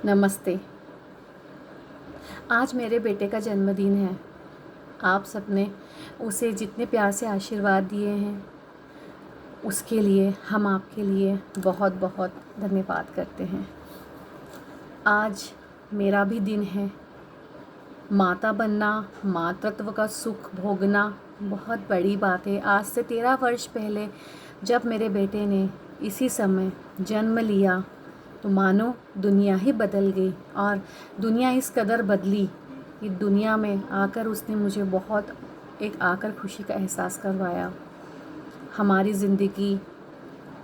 नमस्ते। आज मेरे बेटे का जन्मदिन है। आप सबने उसे जितने प्यार से आशीर्वाद दिए हैं, उसके लिए हम आपके लिए बहुत बहुत धन्यवाद करते हैं। आज मेरा भी दिन है। माता बनना, मातृत्व का सुख भोगना बहुत बड़ी बात है। आज से 13 वर्ष पहले जब मेरे बेटे ने इसी समय जन्म लिया तो मानो दुनिया ही बदल गई। और दुनिया इस कदर बदली कि दुनिया में आकर उसने मुझे बहुत एक आकर खुशी का एहसास करवाया। हमारी ज़िंदगी,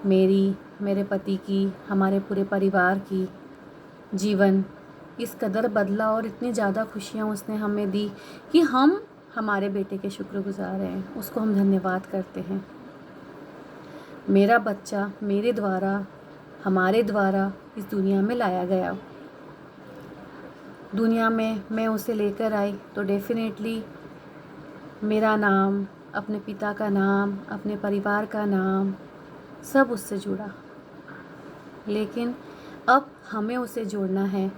मेरी, मेरे पति की, हमारे पूरे परिवार की जीवन इस कदर बदला और इतनी ज़्यादा खुशियाँ उसने हमें दी कि हम हमारे बेटे के शुक्रगुज़ार हैं। उसको हम धन्यवाद करते हैं। मेरा बच्चा मेरे द्वारा, हमारे द्वारा इस दुनिया में लाया गया। दुनिया में मैं उसे लेकर आई तो डेफिनेटली मेरा नाम, अपने पिता का नाम, अपने परिवार का नाम सब उससे जुड़ा। लेकिन अब हमें उसे जोड़ना है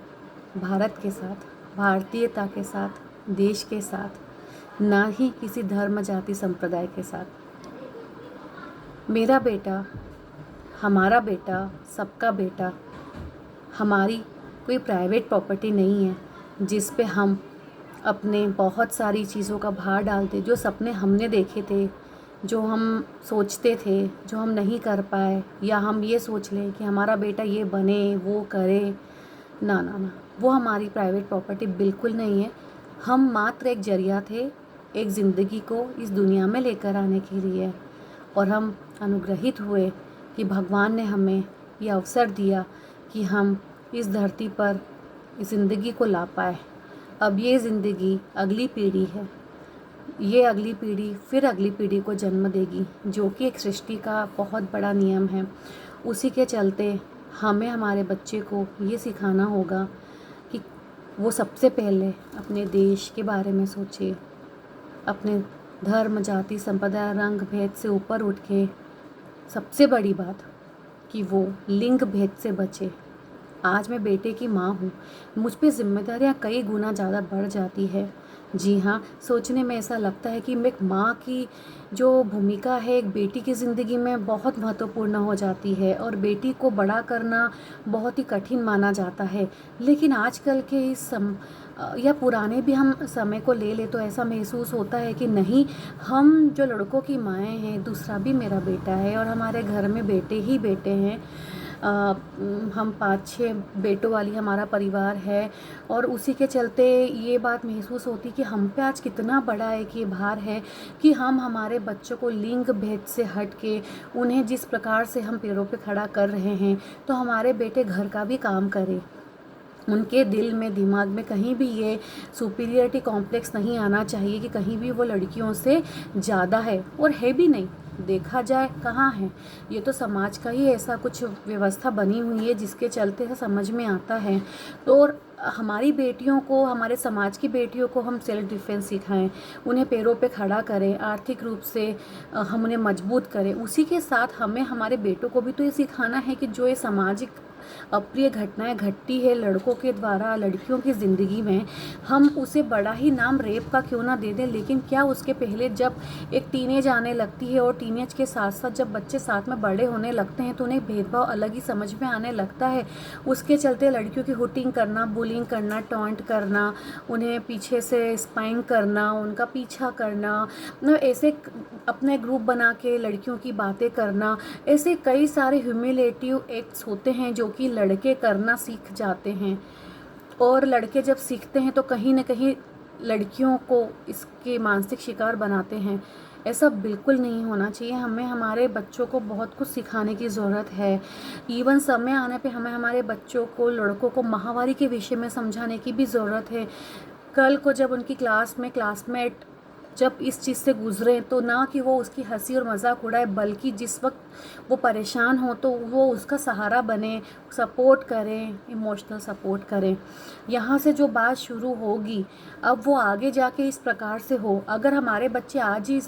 भारत के साथ, भारतीयता के साथ, देश के साथ, ना ही किसी धर्म, जाति, संप्रदाय के साथ। मेरा बेटा, हमारा बेटा, सबका बेटा, हमारी कोई प्राइवेट प्रॉपर्टी नहीं है जिस पे हम अपने बहुत सारी चीज़ों का भार डालते। जो सपने हमने देखे थे, जो हम सोचते थे, जो हम नहीं कर पाए, या हम ये सोच लें कि हमारा बेटा ये बने, वो करे, ना ना ना, वो हमारी प्राइवेट प्रॉपर्टी बिल्कुल नहीं है। हम मात्र एक जरिया थे एक ज़िंदगी को इस दुनिया में लेकर आने के लिए। और हम अनुग्रहित हुए कि भगवान ने हमें ये अवसर दिया कि हम इस धरती पर इस ज़िंदगी को ला पाए। अब ये ज़िंदगी अगली पीढ़ी है, ये अगली पीढ़ी फिर अगली पीढ़ी को जन्म देगी, जो कि एक सृष्टि का बहुत बड़ा नियम है। उसी के चलते हमें हमारे बच्चे को ये सिखाना होगा कि वो सबसे पहले अपने देश के बारे में सोचे, अपने धर्म, जाति, संप्रदाय, रंग भेद से ऊपर उठ के सबसे बड़ी बात कि वो लिंग भेद से बचे। आज मैं बेटे की माँ हूँ, मुझ पे जिम्मेदारियाँ कई गुना ज़्यादा बढ़ जाती है। जी हाँ, सोचने में ऐसा लगता है कि एक माँ की जो भूमिका है एक बेटी की ज़िंदगी में बहुत महत्वपूर्ण हो जाती है और बेटी को बड़ा करना बहुत ही कठिन माना जाता है। लेकिन आजकल के या पुराने भी हम समय को ले तो ऐसा महसूस होता है कि नहीं, हम जो लड़कों की माएँ हैं, दूसरा भी मेरा बेटा है और हमारे घर में बेटे ही बेटे हैं। हम 5-6 बेटों वाली हमारा परिवार है और उसी के चलते ये बात महसूस होती कि हम पे आज कितना बड़ा एक ये भार है कि हम हमारे बच्चों को लिंग भेद से हट के उन्हें जिस प्रकार से हम पैरों पे खड़ा कर रहे हैं, तो हमारे बेटे घर का भी काम करें। उनके दिल में, दिमाग में कहीं भी ये सुपीरियरिटी कॉम्प्लेक्स नहीं आना चाहिए कि कहीं भी वो लड़कियों से ज़्यादा है, और है भी नहीं। देखा जाए कहाँ है, ये तो समाज का ही ऐसा कुछ व्यवस्था बनी हुई है जिसके चलते ऐसा समझ में आता है। तो और हमारी बेटियों को, हमारे समाज की बेटियों को हम सेल्फ डिफेंस सिखाएं, उन्हें पैरों पे खड़ा करें, आर्थिक रूप से हम उन्हें मजबूत करें। उसी के साथ हमें हमारे बेटों को भी तो ये सिखाना है कि जो ये सामाजिक अप्रिय घटनाएं घटती है लड़कों के द्वारा लड़कियों की ज़िंदगी में, हम उसे बड़ा ही नाम रेप का क्यों ना दे दें, लेकिन क्या उसके पहले जब एक टीनेज आने लगती है और टीनेज के साथ साथ जब बच्चे साथ में बड़े होने लगते हैं तो उन्हें भेदभाव अलग ही समझ में आने लगता है। उसके चलते लड़कियों की हुटिंग करना, बुलिंग करना, टॉन्ट करना, उन्हें पीछे से स्पाइंग करना, उनका पीछा करना, ऐसे अपने ग्रुप बना के लड़कियों की बातें करना, ऐसे कई सारे ह्यूमिलेटिव एक्ट्स होते हैं जो कि लड़के करना सीख जाते हैं। और लड़के जब सीखते हैं तो कहीं ना कहीं लड़कियों को इसके मानसिक शिकार बनाते हैं। ऐसा बिल्कुल नहीं होना चाहिए। हमें हमारे बच्चों को बहुत कुछ सिखाने की ज़रूरत है। इवन समय आने पे हमें हमारे बच्चों को, लड़कों को माहवारी के विषय में समझाने की भी ज़रूरत है। कल को जब उनकी क्लास में क्लासमेट जब इस चीज़ से गुजरे तो ना कि वो उसकी हंसी और मजाक उड़ाए, बल्कि जिस वक्त वो परेशान हो तो वो उसका सहारा बने, सपोर्ट करें, इमोशनल सपोर्ट करें। यहाँ से जो बात शुरू होगी अब वो आगे जाके इस प्रकार से हो। अगर हमारे बच्चे आज ही इस